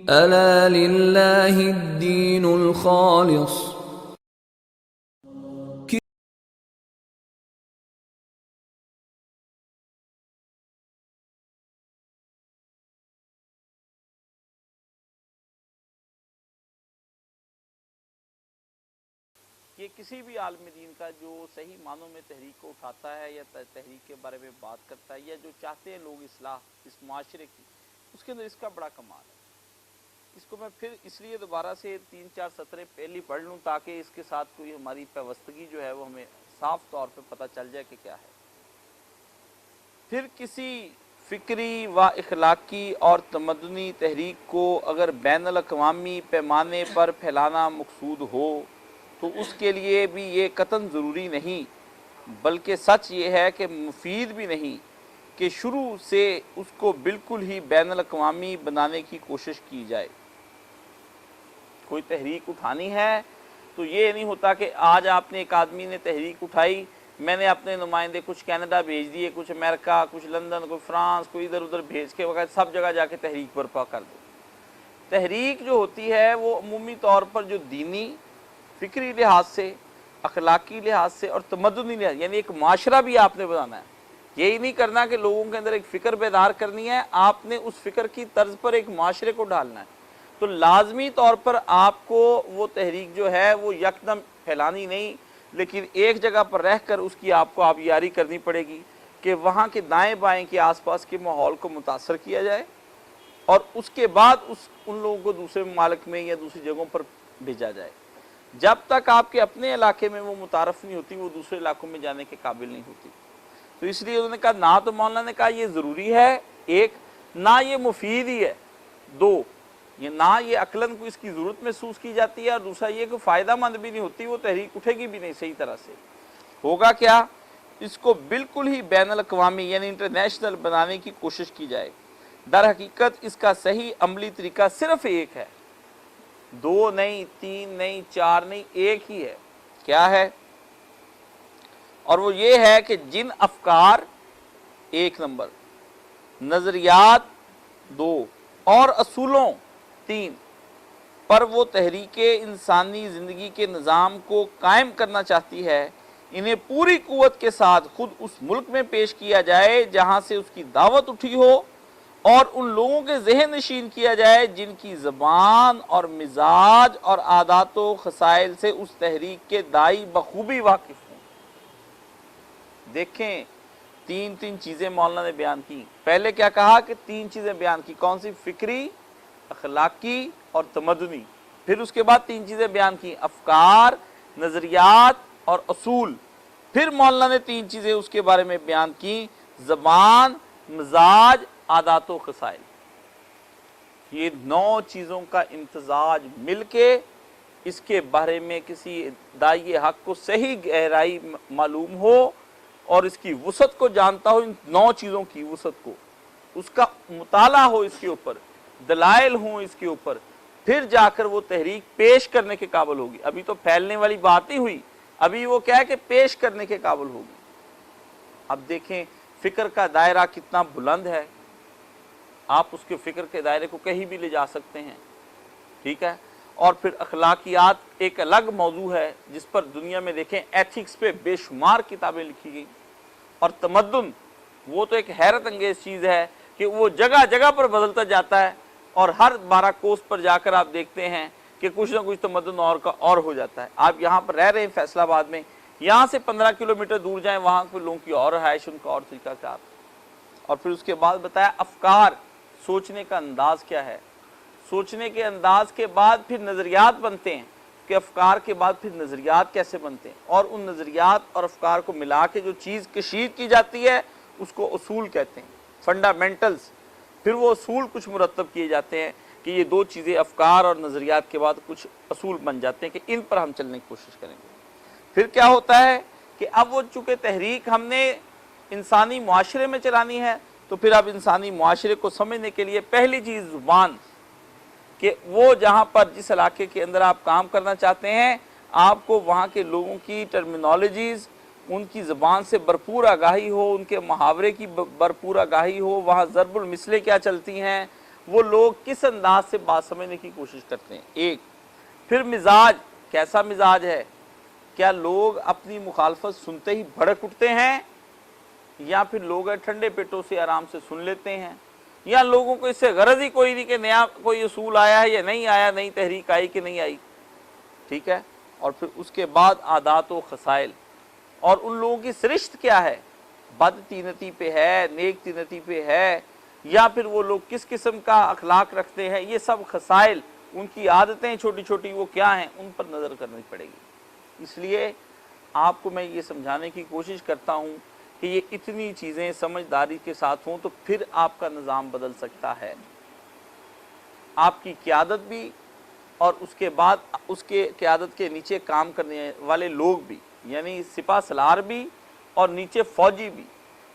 ألا لله الدين الخالص. یہ کسی بھی عالم دین کا جو صحیح معنوں میں تحریک کو اٹھاتا ہے یا تحریک کے بارے میں بات کرتا ہے یا جو چاہتے ہیں لوگ اصلاح اس معاشرے کی، اس کے اندر اس کا بڑا کمال ہے. اس کو میں پھر اس لیے دوبارہ سے 3-4 سطریں پہلی پڑھ لوں تاکہ اس کے ساتھ کوئی ہماری پیوستگی جو ہے وہ ہمیں صاف طور پہ پتہ چل جائے کہ کیا ہے. پھر کسی فکری و اخلاقی اور تمدنی تحریک کو اگر بین الاقوامی پیمانے پر پھیلانا مقصود ہو تو اس کے لیے بھی یہ قطعاً ضروری نہیں، بلکہ سچ یہ ہے کہ مفید بھی نہیں کہ شروع سے اس کو بالکل ہی بین الاقوامی بنانے کی کوشش کی جائے. کوئی تحریک اٹھانی ہے تو یہ نہیں ہوتا کہ آج آپ نے ایک آدمی نے تحریک اٹھائی، میں نے اپنے نمائندے کچھ کینیڈا بھیج دیے، کچھ امریکہ، کچھ لندن، کوئی فرانس، کوئی ادھر ادھر بھیج کے وغیرہ سب جگہ جا کے تحریک برپا کر دو. تحریک جو ہوتی ہے وہ عمومی طور پر جو دینی، فکری لحاظ سے، اخلاقی لحاظ سے اور تمدنی لحاظ، یعنی ایک معاشرہ بھی آپ نے بنانا ہے. یہی نہیں کرنا کہ لوگوں کے اندر ایک فکر بیدار کرنی ہے، آپ نے اس فکر کی طرز پر ایک معاشرے کو ڈالنا ہے. تو لازمی طور پر آپ کو وہ تحریک جو ہے وہ یکدم پھیلانی نہیں، لیکن ایک جگہ پر رہ کر اس کی آپ کو آبیاری کرنی پڑے گی کہ وہاں کے دائیں بائیں کے آس پاس کے ماحول کو متاثر کیا جائے اور اس کے بعد ان لوگوں کو دوسرے ممالک میں یا دوسری جگہوں پر بھیجا جائے. جب تک آپ کے اپنے علاقے میں وہ متعارف نہیں ہوتی وہ دوسرے علاقوں میں جانے کے قابل نہیں ہوتی. تو اس لیے انہوں نے کہا نہ تو مولانا نے کہا یہ ضروری ہے ایک، نہ یہ مفید ہی ہے دو، یہ نہ یہ عقلاً کو اس کی ضرورت محسوس کی جاتی ہے، اور دوسرا یہ کہ فائدہ مند بھی نہیں ہوتی، وہ تحریک اٹھے گی بھی نہیں صحیح طرح سے. ہوگا کیا؟ اس کو بالکل ہی بین الاقوامی یعنی انٹرنیشنل بنانے کی کوشش کی جائے. در حقیقت اس کا صحیح عملی طریقہ صرف ایک ہے، 2 نہیں، 3 نہیں، 4 نہیں، ایک ہی ہے. کیا ہے؟ اور وہ یہ ہے کہ جن افکار، 1 نمبر، نظریات 2 اور اصولوں 3 پر وہ تحریک انسانی زندگی کے نظام کو قائم کرنا چاہتی ہے، انہیں پوری قوت کے ساتھ خود اس ملک میں پیش کیا جائے جہاں سے اس کی دعوت اٹھی ہو، اور ان لوگوں کے ذہن نشین کیا جائے جن کی زبان اور مزاج اور عادات و خصائل سے اس تحریک کے داعی بخوبی واقف ہوں. دیکھیں 3 چیزیں مولانا نے بیان کی. پہلے کیا کہا کہ 3 چیزیں بیان کی، کون سی؟ فکری، اخلاقی اور تمدنی. پھر اس کے بعد 3 چیزیں بیان کی، افکار، نظریات اور اصول. پھر مولانا نے 3 چیزیں اس کے بارے میں بیان کی، زبان، مزاج، عادات و خصائل. یہ 9 چیزوں کا امتزاج مل کے اس کے بارے میں کسی داعی حق کو صحیح گہرائی معلوم ہو اور اس کی وسعت کو جانتا ہو، ان 9 چیزوں کی وسعت کو، اس کا مطالعہ ہو، اس کے اوپر دلائل ہوں، اس کے اوپر، پھر جا کر وہ تحریک پیش کرنے کے قابل ہوگی. ابھی تو پھیلنے والی بات ہی ہوئی، ابھی وہ کیا ہے کہ پیش کرنے کے قابل ہوگی. اب دیکھیں فکر کا دائرہ کتنا بلند ہے، آپ اس کے فکر کے دائرے کو کہیں بھی لے جا سکتے ہیں. ٹھیک ہے. اور پھر اخلاقیات ایک الگ موضوع ہے جس پر دنیا میں دیکھیں ایتھکس پہ بے شمار کتابیں لکھی گئی. اور تمدن وہ تو ایک حیرت انگیز چیز ہے کہ وہ جگہ جگہ پر بدلتا جاتا ہے، اور ہر 12 کوس پر جا کر آپ دیکھتے ہیں کہ کچھ نہ کچھ تمدن اور کا اور ہو جاتا ہے. آپ یہاں پر رہ رہے ہیں فیصل آباد میں، یہاں سے 15 کلومیٹر دور جائیں، وہاں کے لوگوں کی اور رہائش، ان کا اور طریقہ کار. اور پھر اس کے بعد بتایا افکار، سوچنے کا انداز کیا ہے. سوچنے کے انداز کے بعد پھر نظریات بنتے ہیں کہ افکار کے بعد پھر نظریات کیسے بنتے ہیں، اور ان نظریات اور افکار کو ملا کے جو چیز کشید کی جاتی ہے اس کو اصول کہتے ہیں، فنڈامنٹلز. پھر وہ اصول کچھ مرتب کیے جاتے ہیں کہ یہ 2 چیزیں افکار اور نظریات کے بعد کچھ اصول بن جاتے ہیں کہ ان پر ہم چلنے کی کوشش کریں گے. پھر کیا ہوتا ہے کہ اب وہ چونکہ تحریک ہم نے انسانی معاشرے میں چلانی ہے، تو پھر اب انسانی معاشرے کو سمجھنے کے لیے پہلی چیز زبان، کہ وہ جہاں پر جس علاقے کے اندر آپ کام کرنا چاہتے ہیں آپ کو وہاں کے لوگوں کی ٹرمینالوجیز، ان کی زبان سے بھرپور آگاہی ہو، ان کے محاورے کی بھرپور آگاہی ہو، وہاں ضرب المثلیں کیا چلتی ہیں، وہ لوگ کس انداز سے بات سمجھنے کی کوشش کرتے ہیں. ایک پھر مزاج، کیسا مزاج ہے؟ کیا لوگ اپنی مخالفت سنتے ہی بھڑک اٹھتے ہیں، یا پھر لوگ ٹھنڈے پیٹوں سے آرام سے سن لیتے ہیں، یا لوگوں کو اس سے غرض ہی کوئی نہیں کہ نیا کوئی اصول آیا ہے یا نہیں آیا، نئی تحریک آئی کہ نہیں آئی. ٹھیک ہے. اور پھر اس کے بعد عادات و خصائل، اور ان لوگوں کی سرشت کیا ہے، بد تینتی پہ ہے، نیک تینتی پہ ہے، یا پھر وہ لوگ کس قسم کا اخلاق رکھتے ہیں. یہ سب خصائل، ان کی عادتیں چھوٹی چھوٹی وہ کیا ہیں، ان پر نظر کرنی پڑے گی. اس لیے آپ کو میں یہ سمجھانے کی کوشش کرتا ہوں کہ یہ اتنی چیزیں سمجھداری کے ساتھ ہوں تو پھر آپ کا نظام بدل سکتا ہے. آپ کی قیادت بھی، اور اس کے بعد اس کے قیادت کے نیچے کام کرنے والے لوگ بھی، یعنی سپہ سالار بھی اور نیچے فوجی بھی،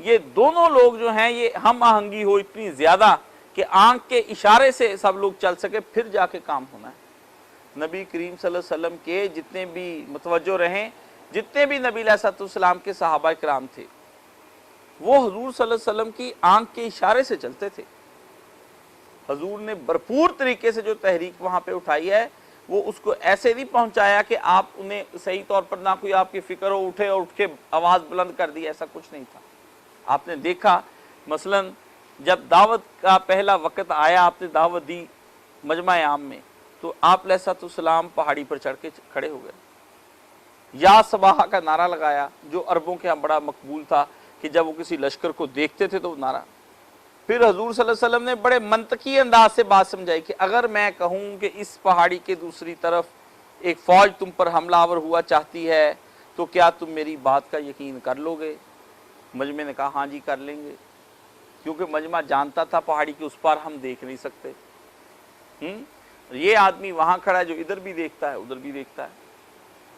یہ دونوں لوگ جو ہیں یہ ہم آہنگی ہو اتنی زیادہ کہ آنکھ کے اشارے سے سب لوگ چل سکے، پھر جا کے کام ہونا ہے. نبی کریم صلی اللہ علیہ وسلم کے جتنے بھی متوجہ رہیں، جتنے بھی نبی علیہ السلام کے صحابہ کرام تھے، وہ حضور صلی اللہ علیہ وسلم کی آنکھ کے اشارے سے چلتے تھے. حضور نے بھرپور طریقے سے جو تحریک وہاں پہ اٹھائی ہے، وہ اس کو ایسے نہیں پہنچایا کہ آپ انہیں صحیح طور پر نہ کوئی آپ کی فکر ہو، اٹھے اور اٹھ کے آواز بلند کر دی، ایسا کچھ نہیں تھا. آپ نے دیکھا مثلا جب دعوت کا پہلا وقت آیا، آپ نے دعوت دی مجمع عام میں، تو آپ علیہ السلام پہاڑی پر چڑھ کے کھڑے ہو گئے، یا صباح کا نعرہ لگایا جو عربوں کے ہاں بڑا مقبول تھا کہ جب وہ کسی لشکر کو دیکھتے تھے تو وہ نعرہ. پھر حضور صلی اللہ علیہ وسلم نے بڑے منطقی انداز سے بات سمجھائی کہ اگر میں کہوں کہ اس پہاڑی کے دوسری طرف ایک فوج تم پر حملہ آور ہوا چاہتی ہے تو کیا تم میری بات کا یقین کر لو گے؟ مجمع نے کہا ہاں جی کر لیں گے، کیونکہ مجمع جانتا تھا پہاڑی کے اس پار ہم دیکھ نہیں سکتے. یہ آدمی وہاں کھڑا ہے جو ادھر بھی دیکھتا ہے ادھر بھی دیکھتا ہے.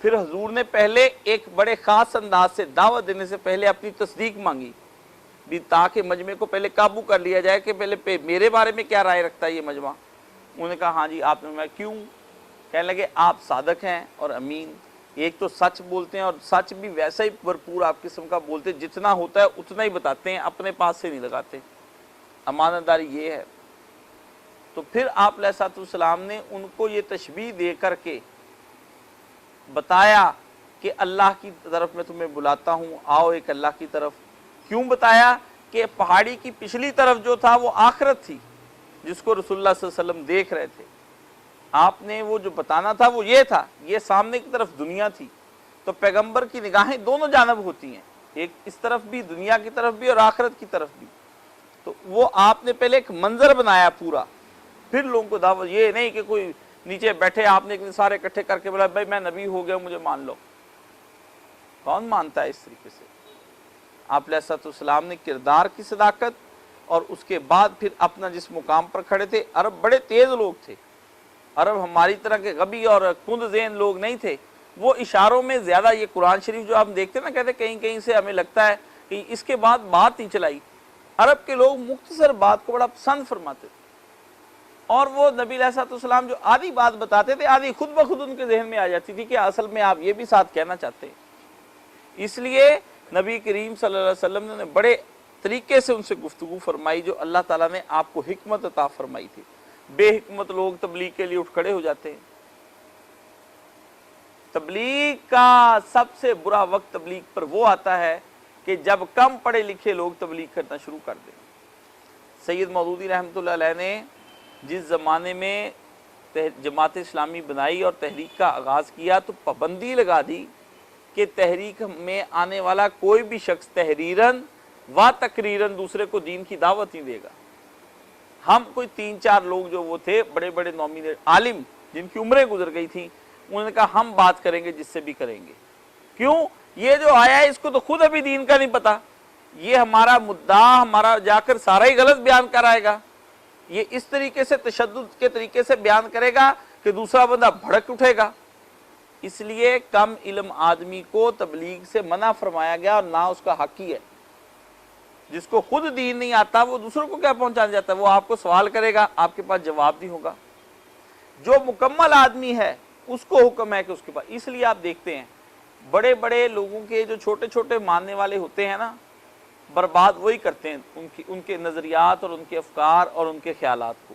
پھر حضور نے پہلے ایک بڑے خاص انداز سے دعوت دینے سے پہلے اپنی تصدیق مانگی بھی، تاکہ مجمع کو پہلے قابو کر لیا جائے کہ پہلے میرے بارے میں کیا رائے رکھتا ہے یہ مجمع. انہوں نے کہا ہاں جی آپ نے. میں کیوں؟ کہنے لگے آپ صادق ہیں اور امین، ایک تو سچ بولتے ہیں اور سچ بھی ویسا ہی بھرپور آپ قسم کا بولتے، جتنا ہوتا ہے اتنا ہی بتاتے ہیں، اپنے پاس سے نہیں لگاتے. امانت داری یہ ہے. تو پھر آپ علیہ السلام نے ان کو یہ تشبیہ دے کر کے بتایا کہ اللہ کی طرف میں تمہیں بلاتا ہوں، آؤ ایک اللہ کی طرف. کیوں بتایا؟ کہ پہاڑی کی پچھلی طرف جو تھا وہ آخرت تھی جس کو رسول اللہ صلی اللہ علیہ وسلم دیکھ رہے تھے. آپ نے وہ جو بتانا تھا وہ یہ تھا، یہ سامنے کی طرف دنیا تھی. تو پیغمبر کی نگاہیں دونوں جانب ہوتی ہیں، ایک اس طرف بھی دنیا کی طرف بھی اور آخرت کی طرف بھی. تو وہ آپ نے پہلے ایک منظر بنایا پورا، پھر لوگوں کو دعوت. یہ نہیں کہ کوئی نیچے بیٹھے آپ نے سارے اکٹھے کر کے بولا بھائی میں نبی ہو گیا مجھے مان لو. کون مانتا ہے اس طریقے سے؟ آپ علیہ السلام نے کردار کی صداقت، اور اس کے بعد پھر اپنا جس مقام پر کھڑے تھے. عرب بڑے تیز لوگ تھے، عرب ہماری طرح کے غبی اور کند ذہن لوگ نہیں تھے. وہ اشاروں میں زیادہ، یہ قرآن شریف جو ہم دیکھتے ہیں نا، کہتے کہیں کہیں سے ہمیں لگتا ہے کہ اس کے بعد بات نہیں چلائی. عرب کے لوگ مختصر بات کو بڑا پسند فرماتے تھے، اور وہ نبی علیہ السلام جو آدھی بات بتاتے تھے آدھی خود بخود ان کے ذہن میں آ جاتی تھی کہ اصل میں آپ یہ بھی ساتھ کہنا چاہتے ہیں. اس لیے نبی کریم صلی اللہ علیہ وسلم نے بڑے طریقے سے ان سے گفتگو فرمائی، جو اللہ تعالیٰ نے آپ کو حکمت عطا فرمائی تھی. بے حکمت لوگ تبلیغ کے لیے اٹھ کھڑے ہو جاتے ہیں. تبلیغ کا سب سے برا وقت تبلیغ پر وہ آتا ہے کہ جب کم پڑھے لکھے لوگ تبلیغ کرنا شروع کر دیں. سید مودودی رحمۃ اللہ علیہ نے جس زمانے میں جماعت اسلامی بنائی اور تحریک کا آغاز کیا تو پابندی لگا دی کہ تحریک میں آنے والا کوئی بھی شخص تحریراً و تقریراً دوسرے کو دین کی دعوت نہیں دے گا. ہم کوئی 3-4 لوگ جو وہ تھے بڑے بڑے نومینیٹ عالم جن کی عمریں گزر گئی تھیں، انہوں نے کہا ہم بات کریں گے جس سے بھی کریں گے. کیوں؟ یہ جو آیا ہے اس کو تو خود ابھی دین کا نہیں پتا، یہ ہمارا مدعا ہمارا جا کر سارا ہی غلط بیان کرائے گا. یہ اس طریقے سے تشدد کے طریقے سے بیان کرے گا کہ دوسرا بندہ بھڑک اٹھے گا. اس لیے کم علم آدمی کو تبلیغ سے منع فرمایا گیا، اور نہ اس کا حق ہی ہے. جس کو خود دین نہیں آتا وہ دوسروں کو کیا پہنچانا جاتا ہے؟ وہ آپ کو سوال کرے گا، آپ کے پاس جواب نہیں ہوگا. جو مکمل آدمی ہے اس کو حکم ہے کہ اس کے پاس. اس لیے آپ دیکھتے ہیں بڑے بڑے لوگوں کے جو چھوٹے چھوٹے ماننے والے ہوتے ہیں نا، برباد وہی کرتے ہیں ان کے نظریات اور ان کے افکار اور ان کے خیالات کو.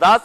10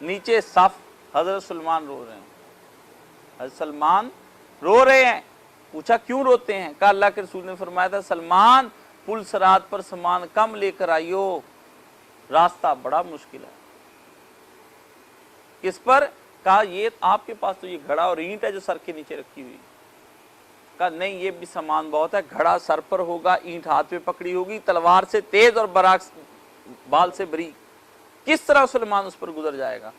نیچے صف حضرت سلمان رو رہے ہیں، حضرت سلمان رو رہے ہیں. پوچھا کیوں روتے ہیں؟ کہا اللہ کے رسول نے فرمایا تھا سلمان پل صراط پر سامان کم لے کر آئیو، راستہ بڑا مشکل ہے. کس پر؟ کہا یہ آپ کے پاس تو یہ گھڑا اور اینٹ ہے جو سر کے نیچے رکھی ہوئی. کہا نہیں یہ بھی سامان بہت ہے، گھڑا سر پر ہوگا، اینٹ ہاتھ میں پکڑی ہوگی، تلوار سے تیز اور براق بال سے بری، کس طرح سلمان اس پر گزر جائے گا؟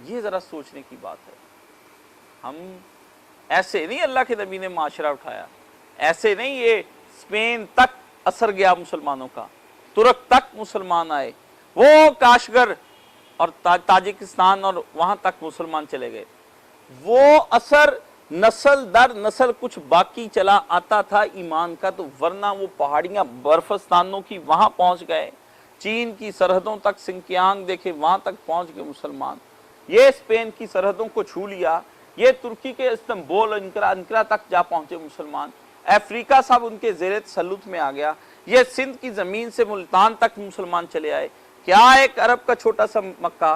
یہ ذرا سوچنے کی بات ہے. ہم ایسے نہیں اللہ کے نبی نے معاشرہ اٹھایا، ایسے نہیں یہ اسپین تک اثر گیا مسلمانوں کا، ترک تک مسلمان آئے، وہ کاشگر اور تاجکستان اور وہاں تک مسلمان چلے گئے. وہ اثر نسل در نسل کچھ باقی چلا آتا تھا ایمان کا، تو ورنہ وہ پہاڑیاں برفستانوں کی وہاں پہنچ گئے، چین کی سرحدوں تک سنکیانگ دیکھے وہاں تک پہنچ گئے مسلمان. یہ اسپین کی سرحدوں کو چھو لیا، یہ ترکی کے استنبول انقرہ تک جا پہنچے مسلمان. افریقہ سب ان کے زیر تسلط میں آ گیا. یہ سندھ کی زمین سے ملتان تک مسلمان چلے آئے. کیا ایک عرب کا چھوٹا سا مکہ،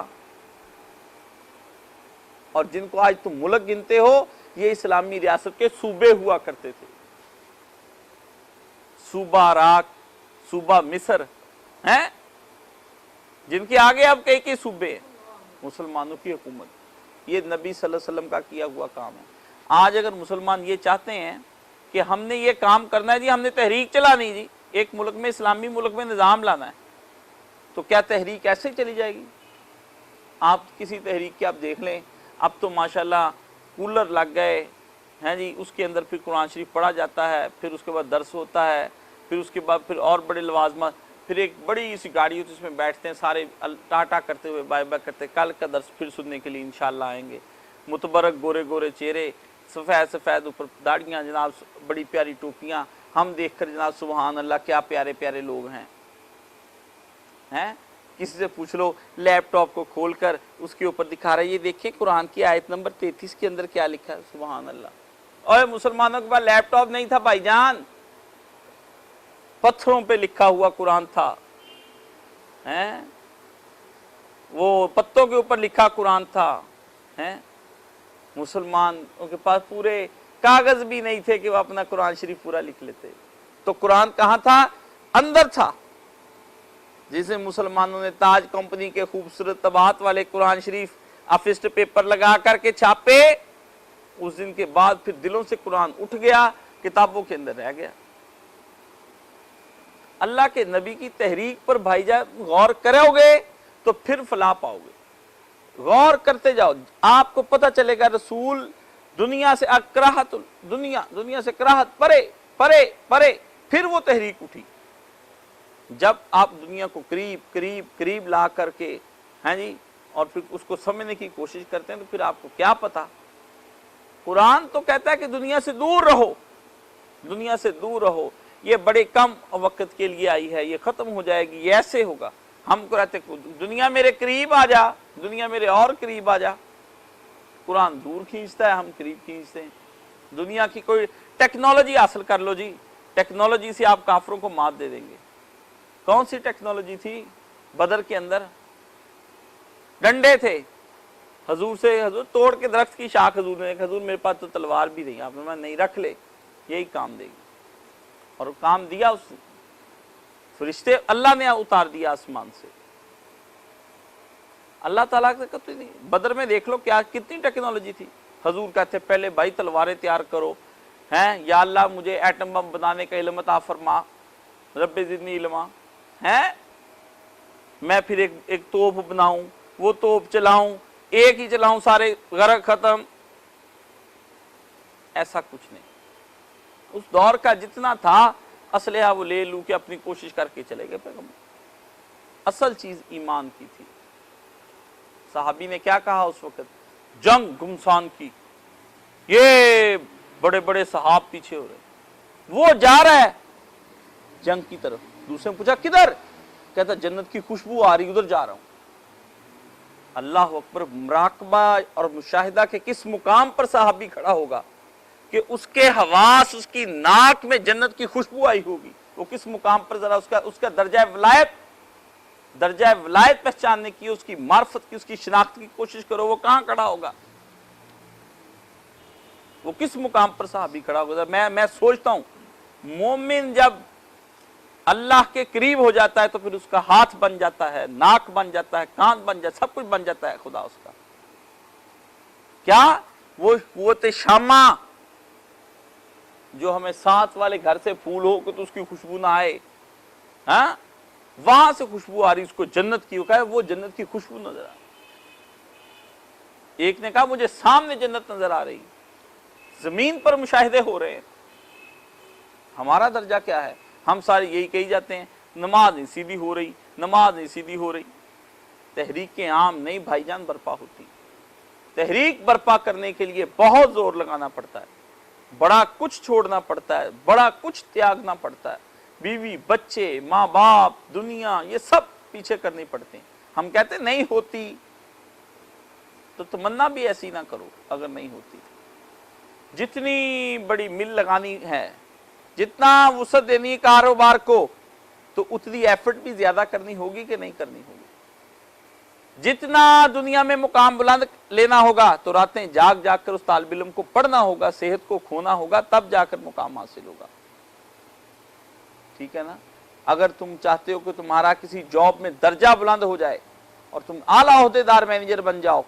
اور جن کو آج تم ملک گنتے ہو یہ اسلامی ریاست کے صوبے ہوا کرتے تھے. صوبہ عراق، صوبہ مصر ہیں جن کے آگے اب کئی صوبے ہیں. مسلمانوں کی حکومت، یہ نبی صلی اللہ علیہ وسلم کا کیا ہوا کام ہے. آج اگر مسلمان یہ چاہتے ہیں کہ ہم نے یہ کام کرنا ہے جی، ہم نے تحریک چلانی جی، ایک ملک میں اسلامی ملک میں نظام لانا ہے، تو کیا تحریک ایسے چلی جائے گی؟ آپ کسی تحریک کے آپ دیکھ لیں، اب تو ماشاءاللہ کولر لگ گئے ہیں جی، اس کے اندر پھر قرآن شریف پڑھا جاتا ہے، پھر اس کے بعد درس ہوتا ہے، پھر اس کے بعد پھر اور بڑے لوازمات، پھر ایک بڑی سی گاڑی ہوتی ہے اس میں بیٹھتے ہیں سارے ٹاٹا کرتے ہوئے بائے بائے کرتے. کل کا درس پھر سننے کے لیے انشاءاللہ آئیں گے. متبرک گورے گورے چہرے، سفید سفید اوپر داڑیاں، جناب بڑی پیاری ٹوپیاں، ہم دیکھ کر جناب سبحان اللہ کیا پیارے پیارے لوگ ہیں. کسی سے پوچھ لو، لیپ ٹاپ کو کھول کر اس کے اوپر دکھا رہا ہے، یہ دیکھیں قرآن کی آیت نمبر 33 کے اندر کیا لکھا ہے. سبحان اللہ. اور مسلمانوں کے پاس لیپ ٹاپ نہیں تھا بھائی جان، پتھروں پہ لکھا ہوا قرآن تھا، وہ پتوں کے اوپر لکھا قرآن تھا. مسلمانوں کے پاس پورے کاغذ بھی نہیں تھے کہ وہ اپنا قرآن شریف پورا لکھ لیتے. تو قرآن کہاں تھا؟ اندر تھا. جسے مسلمانوں نے تاج کمپنی کے خوبصورت طباعت والے قرآن شریف افسٹ پیپر لگا کر کے چھاپے، اس دن کے بعد پھر دلوں سے قرآن اٹھ گیا، کتابوں کے اندر رہ گیا. اللہ کے نبی کی تحریک پر بھائی جان غور کرو گے تو پھر فلاح پاؤ گے. غور کرتے جاؤ، آپ کو پتہ چلے گا رسول دنیا سے اکراہت، دنیا سے کراہت پرے پرے پرے، پھر وہ تحریک اٹھی. جب آپ دنیا کو قریب قریب قریب لا کر کے جی اور پھر اس کو سمجھنے کی کوشش کرتے ہیں تو پھر آپ کو کیا پتا. قرآن تو کہتا ہے کہ دنیا سے دور رہو، دنیا سے دور رہو، یہ بڑے کم وقت کے لیے آئی ہے، یہ ختم ہو جائے گی، یہ ایسے ہوگا. ہم کو رہتے دنیا میرے قریب آ جا، دنیا میرے اور قریب آ جا. قرآن دور کھینچتا ہے، ہم قریب کھینچتے ہیں. دنیا کی کوئی ٹیکنالوجی حاصل کر لو جی، ٹیکنالوجی سے آپ کافروں کو مات دے دیں گے. کون سی ٹیکنالوجی تھی بدر کے اندر؟ ڈنڈے تھے. حضور سے، حضور توڑ کے درخت کی شاخ، حضور نے حضور میرے پاس تو تلوار بھی نہیں، آپ نے نہیں رکھ لے، یہی کام دے گی. اور کام دیا، اس فرشتے اللہ نے اتار دیا آسمان سے. اللہ تعالیٰ سے کہتے نہیں. بدر میں دیکھ لو کیا کتنی ٹیکنالوجی تھی. حضور کہتے پہلے بھائی تلواریں تیار کرو، یا اللہ مجھے ایٹم بم بنانے کا علم عطا فرما، رب زدنی علما، میں پھر ایک توپ بناؤں، وہ توپ چلاؤں، ایک ہی چلاؤں، سارے غرق ختم. ایسا کچھ نہیں. اس دور کا جتنا تھا اسلحہ وہ لے لوں کہ اپنی کوشش کر کے چلے گئے پیغمبر. اصل چیز ایمان کی تھی. صحابی نے کیا کہا اس وقت؟ جنگ گمسان کی. یہ بڑے بڑے صحاب پیچھے ہو رہے، وہ جا رہا ہے جنگ کی طرف. دوسرے نے پوچھا کدھر؟ کہتا جنت کی خوشبو آ رہی، ادھر جا رہا ہوں. اللہ اکبر. مراقبہ اور مشاہدہ کے کس مقام پر صحابی کھڑا ہوگا کہ اس کے حواس، اس کی ناک میں جنت کی خوشبو آئی ہوگی. وہ کس مقام پر، ذرا اس کا درجہ ولایت درجہ ولایت پہچاننے کی, اس کی معرفت کی, اس کی شناخت کی کوشش کرو, وہ کہاں کھڑا ہوگا, وہ کس مقام پر صحابی کھڑا ہوگا. میں سوچتا ہوں مومن جب اللہ کے قریب ہو جاتا ہے تو پھر اس کا ہاتھ بن جاتا ہے, ناک بن جاتا ہے, کان بن جاتا ہے, سب کچھ بن جاتا ہے خدا اس کا. کیا وہ قوت شامہ جو ہمیں ساتھ والے گھر سے پھول ہو کہ تو اس کی خوشبو نہ آئے, ہاں وہاں سے خوشبو آ رہی, اس کو جنت کی, وہ جنت کی خوشبو نظر آ رہی. ایک نے کہا مجھے سامنے جنت نظر آ رہی, زمین پر مشاہدے ہو رہے ہیں. ہمارا درجہ کیا ہے؟ ہم سارے یہی کہی جاتے ہیں نماز نہیں سیدھی ہو رہی, نماز نہیں سیدھی ہو رہی. تحریک عام نہیں بھائی جان برپا ہوتی. تحریک برپا کرنے کے لیے بہت زور لگانا پڑتا ہے, بڑا کچھ چھوڑنا پڑتا ہے, بڑا کچھ تیاگنا پڑتا ہے. بیوی بچے ماں باپ دنیا یہ سب پیچھے کرنی پڑتے ہیں. ہم کہتے ہیں نہیں ہوتی تو تمنا بھی ایسی نہ کرو اگر نہیں ہوتی. جتنی بڑی مل لگانی ہے, جتنا وسعت دینی کاروبار کو, تو اتنی ایفرٹ بھی زیادہ کرنی ہوگی کہ نہیں کرنی ہوگی. جتنا دنیا میں مقام بلند لینا ہوگا تو راتیں جاگ جاگ کر اس طالب علم کو پڑھنا ہوگا, صحت کو کھونا ہوگا, تب جا کر مقام حاصل ہوگا. ٹھیک ہے نا. اگر تم چاہتے ہو کہ تمہارا کسی جاب میں درجہ بلند ہو جائے اور تم اعلیٰ عہدیدار مینیجر بن جاؤ,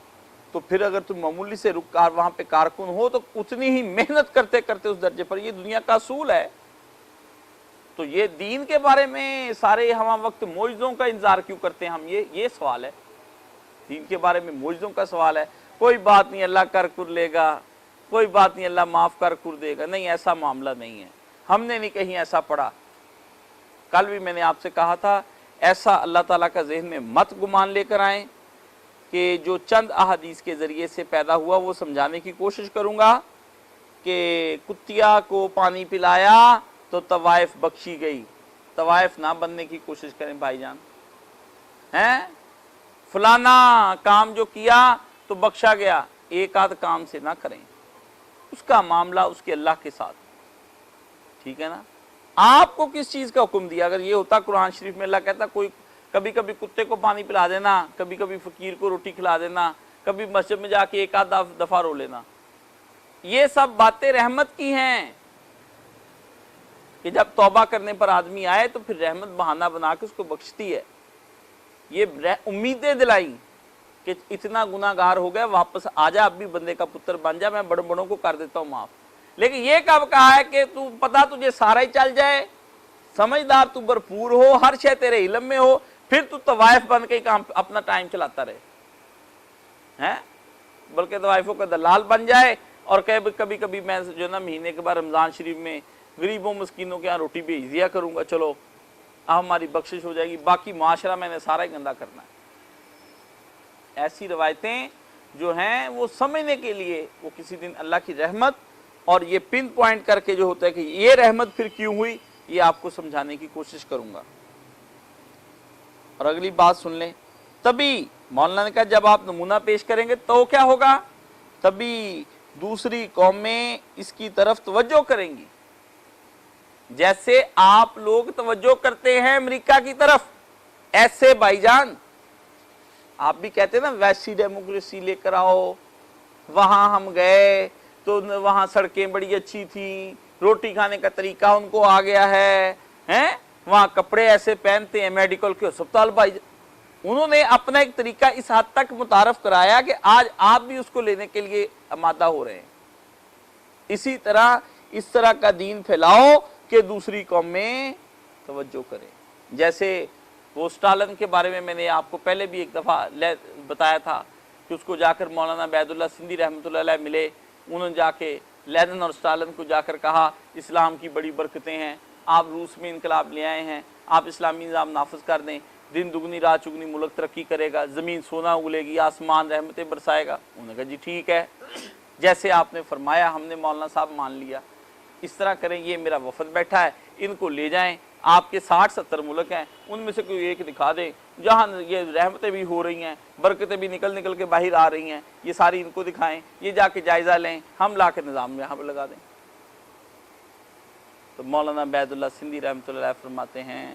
تو پھر اگر تم معمولی سے وہاں پہ کارکن ہو تو اتنی ہی محنت کرتے کرتے اس درجے پر. یہ دنیا کا اصول ہے. تو یہ دین کے بارے میں سارے ہم وقت معجزوں کا انتظار کیوں کرتے ہیں ہم؟ یہ سوال ہے. دین کے بارے میں معجزوں کا سوال ہے. کوئی بات نہیں اللہ کر لے گا, کوئی بات نہیں اللہ معاف کر دے گا. نہیں, ایسا معاملہ نہیں ہے. ہم نے نہیں کہیں ایسا پڑھا. کل بھی میں نے آپ سے کہا تھا ایسا اللہ تعالیٰ کا ذہن میں مت گمان لے کر آئیں کہ جو چند احادیث کے ذریعے سے پیدا ہوا وہ سمجھانے کی کوشش کروں گا کہ کتیا کو پانی پلایا تو طوائف بخشی گئی. طوائف نہ بننے کی کوشش کریں بھائی جان. ہیں فلانا کام جو کیا تو بخشا گیا, ایک آدھ کام سے نہ کریں. اس کا معاملہ اس کے اللہ کے ساتھ. ٹھیک ہے نا. آپ کو کس چیز کا حکم دیا؟ اگر یہ ہوتا قرآن شریف میں اللہ کہتا کوئی کبھی کبھی کتے کو پانی پلا دینا, کبھی کبھی فقیر کو روٹی کھلا دینا, کبھی مسجد میں جا کے ایک آدھ دفعہ رو لینا, یہ سب باتیں رحمت کی ہیں کہ جب توبہ کرنے پر آدمی آئے تو پھر رحمت بہانہ بنا کے اس کو بخشتی ہے. یہ امیدیں دلائی کہ اتنا گناہ گار ہو گیا, واپس آ جا, اب بھی بندے کا پتر بن جا, میں بڑوں بڑوں کو کر دیتا ہوں معاف. لیکن یہ کب کہا ہے کہ تو پتا تجھے سارا ہی چل جائے, سمجھدار تو بھرپور ہو, ہر شے تیرے علم میں ہو, پھر تو طوائف بن کے کام اپنا ٹائم چلاتا رہے ہیں, بلکہ طوائفوں کا دلال بن جائے اور کبھی کبھی میں جو نا مہینے کے بعد رمضان شریف میں غریبوں مسکینوں کے یہاں روٹی بھیج دیا کروں گا, چلو ہماری بخشش ہو جائے گی, باقی معاشرہ میں نے سارا ہی گندا کرنا ہے. ایسی روایتیں جو ہیں وہ سمجھنے کے لیے وہ کسی دن اللہ کی رحمت اور یہ پن پوائنٹ کر کے جو ہوتا ہے کہ یہ رحمت پھر کیوں ہوئی, یہ آپ کو سمجھانے کی کوشش کروں گا. اور اگلی بات سن لیں. تبھی مولانا نے کہا جب آپ نمونہ پیش کریں گے تو کیا ہوگا, تبھی دوسری قومیں اس کی طرف توجہ کریں گی, جیسے آپ لوگ توجہ کرتے ہیں امریکہ کی طرف. ایسے بھائی جان آپ بھی کہتے ہیں نا ویسی ڈیموکریسی لے کر آؤ, وہاں ہم گئے تو وہاں سڑکیں بڑی اچھی تھیں, روٹی کھانے کا طریقہ ان کو آ گیا ہے, وہاں کپڑے ایسے پہنتے ہیں, میڈیکل کے ہسپتال. بھائی انہوں نے اپنا ایک طریقہ اس حد تک متعارف کرایا کہ آج آپ بھی اس کو لینے کے لیے آمادہ ہو رہے ہیں. اسی طرح اس طرح کا دین پھیلاؤ کہ دوسری قوم میں توجہ کریں. جیسے وہ اسٹالن کے بارے میں نے آپ کو پہلے بھی ایک دفعہ بتایا تھا کہ اس کو جا کر مولانا عبید اللہ سندھی رحمۃ اللہ علیہ ملے. انہوں نے جا کے لینن اور اسٹالن کو جا کر کہا اسلام کی بڑی برکتیں ہیں, آپ روس میں انقلاب لے آئے ہیں, آپ اسلامی نظام نافذ کر دیں, دن دگنی رات چگنی ملک ترقی کرے گا, زمین سونا اگلے گی, آسمان رحمتیں برسائے گا. انہوں نے کہا جی ٹھیک ہے, جیسے آپ نے فرمایا ہم نے مولانا صاحب مان لیا. اس طرح کریں, یہ میرا وفد بیٹھا ہے, ان کو لے جائیں, آپ کے 60-70 ملک ہیں, ان میں سے کوئی ایک دکھا دیں جہاں یہ رحمتیں بھی ہو رہی ہیں, برکتیں بھی نکل کے باہر آ رہی ہیں, یہ ساری ان کو دکھائیں, یہ جا کے جائزہ لیں, ہم لا کے نظام میں یہاں پہ لگا دیں. تو مولانا عبید اللہ سندھی رحمۃ اللہ علیہ فرماتے ہیں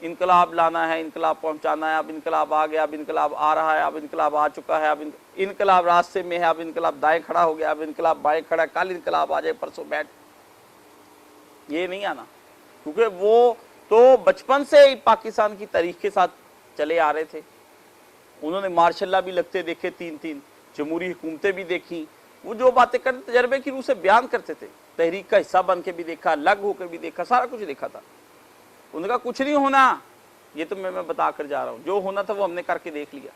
انقلاب لانا ہے، انقلاب پہنچانا ہے، اب انقلاب آ گیا، اب انقلاب آ رہا ہے، اب انقلاب آ چکا ہے، اب انقلاب راستے میں ہے، اب انقلاب دائیں کھڑا ہو گیا، اب انقلاب بائیں کھڑا ہے، کل انقلاب آ جائے پرسوں بیٹھ، یہ نہیں آنا، کیونکہ وہ تو بچپن سے ہی پاکستان کی تاریخ کے ساتھ چلے آ رہے تھے، انہوں نے ماشاء اللہ بھی لگتے دیکھے، تین جمہوری حکومتیں بھی دیکھیں، وہ جو باتیں کرتے تجربے کی روح سے بیان کرتے تھے، تحریک کا حصہ بن کے بھی دیکھا، الگ ہو کے بھی دیکھا، سارا کچھ دیکھا تھا، ان کا کچھ نہیں ہونا، یہ تو میں بتا کر جا رہا ہوں، جو ہونا تھا وہ ہم نے کر کے دیکھ لیا۔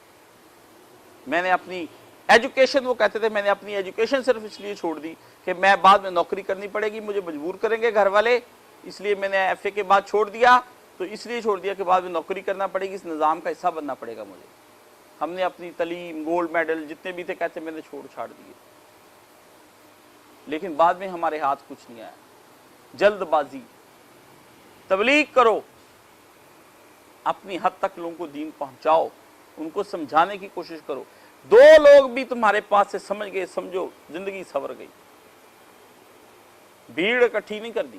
میں نے اپنی ایجوکیشن، وہ کہتے تھے میں نے اپنی ایجوکیشن صرف اس لیے چھوڑ دی کہ میں بعد میں نوکری کرنی پڑے گی، مجھے مجبور کریں گے گھر والے، اس لیے میں نے ایف اے کے بعد چھوڑ دیا، تو اس لیے چھوڑ دیا کہ بعد میں نوکری کرنا پڑے گی، اس نظام کا حصہ بننا پڑے گا مجھے۔ ہم نے اپنی تعلیم، گولڈ میڈل جتنے بھی تھے کہتے میں نے چھاڑ دیے، لیکن بعد میں ہمارے ہاتھ کچھ نہیں آیا۔ جلد بازی، تبلیغ کرو، اپنی حد تک لوگوں کو دین پہنچاؤ، ان کو سمجھانے کی کوشش کرو، دو لوگ بھی تمہارے پاس سے سمجھ گئے، سمجھو زندگی سنور گئی۔ بھیڑ اکٹھی نہیں کر دی،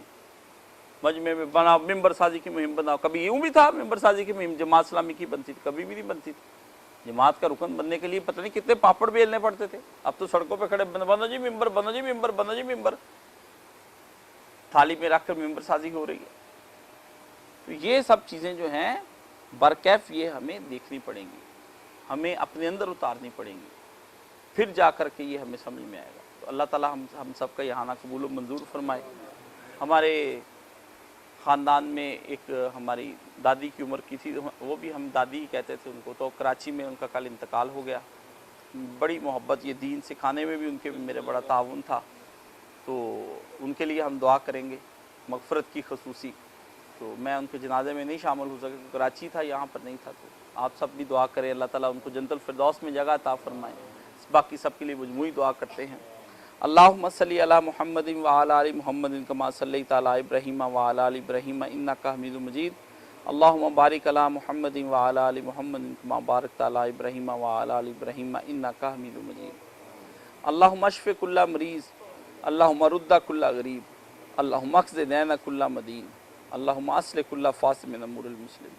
مجمع میں بنا ممبر سازی کی مہم بناؤ، کبھی یوں بھی تھا ممبر سازی کی مہم جماعت اسلامی کی بنتی تھی، کبھی بھی نہیں بنتی تھی۔ جماعت کا رکن بننے کے لیے پتہ نہیں کتنے پاپڑ بیلنے پڑتے تھے، اب تو سڑکوں پہ کھڑے بنو جی ممبر، بنو جی ممبر، بنو جی ممبر، تھالی میں رکھ کر ممبر سازی ہو رہی ہے۔ تو یہ سب چیزیں جو ہیں برکیف یہ ہمیں دیکھنی پڑیں گی، ہمیں اپنے اندر اتارنی پڑیں گی، پھر جا کر کے یہ ہمیں سمجھ میں آئے گا۔ تو اللہ تعالی ہم سب کا یہاں قبول و منظور فرمائے۔ ہمارے خاندان میں ایک ہماری دادی کی عمر کی تھی، وہ بھی ہم دادی ہی کہتے تھے ان کو، تو کراچی میں ان کا کل انتقال ہو گیا۔ بڑی محبت، یہ دین سکھانے میں بھی ان کے میرے بڑا تعاون تھا، تو ان کے لیے ہم دعا کریں گے مغفرت کی خصوصی۔ تو میں ان کے جنازے میں نہیں شامل ہو سکا، کراچی تھا، یہاں پر نہیں تھا، تو آپ سب بھی دعا کریں اللہ تعالیٰ ان کو جنت الفردوس میں جگہ عطا فرمائے۔ باقی سب کے لیے مجموعی دعا کرتے ہیں۔ اللہم صلی علی محمد وعلی آل محمد کما صلیت علی ابراہیم وعلی آل ابراہیم انک حمید مجید۔ اللہم بارک علی محمد وعلی آل محمد کما بارکت علی ابراہیم وعلی آل ابراہیم انک حمید مجید۔ اللہم اشف کل مریض، اللہم رد کل غریب، اللہم اقض دین کل مدین، اللہم اصلح کل فاسد من امور المسلم،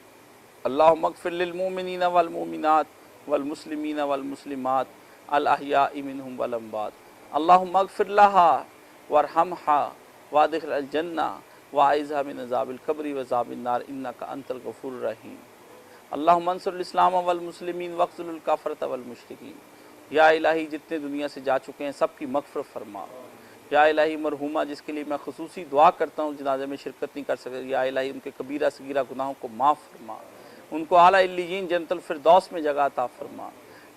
اللہم اغفر للمؤمنین والمؤمنات والمسلمین والمسلمات الاحیاء منہم والاموات، اللہم اغفر لها وارحمها وادخل الجنہ واعذها من عذاب القبر وعذاب النار انک انت الغفور الرحیم، اللہم انصر الاسلام والمسلمین واخذل الکافرۃ والمشرکین۔ یا الہی جتنے دنیا سے جا چکے ہیں سب کی مغفرت فرما۔ یا الہی مرحومہ جس کے لیے میں خصوصی دعا کرتا ہوں جنازے میں شرکت نہیں کر سکے، یا الہی ان کے کبیرہ صغیرہ گناہوں کو معاف فرما، ان کو اعلیٰ علیین جنت الفردوس میں جگہ عطا فرما۔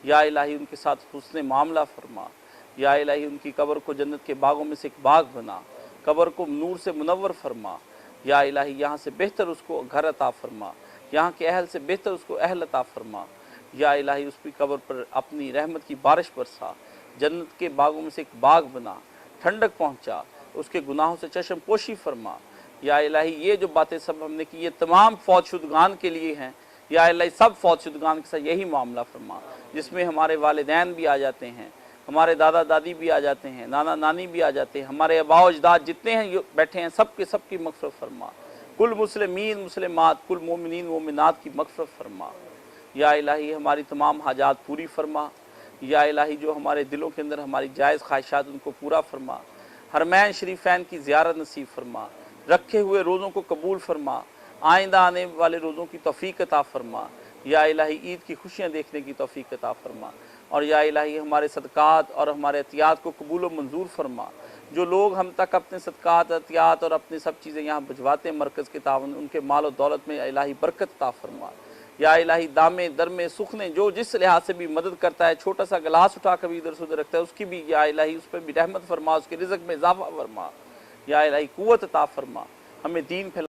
یا الہی ان کے ساتھ حسن معاملہ فرما۔ یا الہی ان کی قبر کو جنت کے باغوں میں سے ایک باغ بنا، قبر کو نور سے منور فرما۔ یا الہی یہاں سے بہتر اس کو گھر عطا فرما، یہاں کے اہل سے بہتر اس کو اہل عطا فرما۔ یا الہی اس کی قبر پر اپنی رحمت کی بارش برسا، جنت کے باغوں میں سے ایک باغ بنا، ٹھنڈک پہنچا، اس کے گناہوں سے چشم پوشی فرما۔ یا الہی یہ جو باتیں سب ہم نے کی یہ تمام فوت شدگان کے لیے ہیں، یا الہی سب فوت شدگان کے ساتھ یہی معاملہ فرما، جس میں ہمارے والدین بھی آ جاتے ہیں، ہمارے دادا دادی بھی آ جاتے ہیں، نانا نانی بھی آ جاتے ہیں، ہمارے آباء و اجداد جتنے ہیں بیٹھے ہیں سب کی مغفرت فرما، کل مسلمین مسلمات، کل مومنین مومنات کی مغفرت فرما۔ یا الہی ہماری تمام حاجات پوری فرما۔ یا الہی جو ہمارے دلوں کے اندر ہماری جائز خواہشات ان کو پورا فرما، حرمین شریفین کی زیارت نصیب فرما، رکھے ہوئے روزوں کو قبول فرما، آئندہ آنے والے روزوں کی توفیق عطا فرما۔ یا الہی عید کی خوشیاں دیکھنے کی توفیق عطا فرما، اور یا الہی ہمارے صدقات اور ہمارے عطیات کو قبول و منظور فرما۔ جو لوگ ہم تک اپنے صدقات، عطیات اور اپنے سب چیزیں یہاں بھجواتے ہیں مرکز کے تعاون، ان کے مال و دولت میں الہی برکت عطا فرما۔ یا الہی دامے درمے سخنے جو جس لحاظ سے بھی مدد کرتا ہے، چھوٹا سا گلاس اٹھا کر بھی ادھر سے ادھر رکھتا ہے، اس کی بھی یا الہی اس پہ بھی رحمت فرما، اس کے رزق میں اضافہ فرما۔ یا الہی قوت عطا فرما، ہمیں دین پھیلا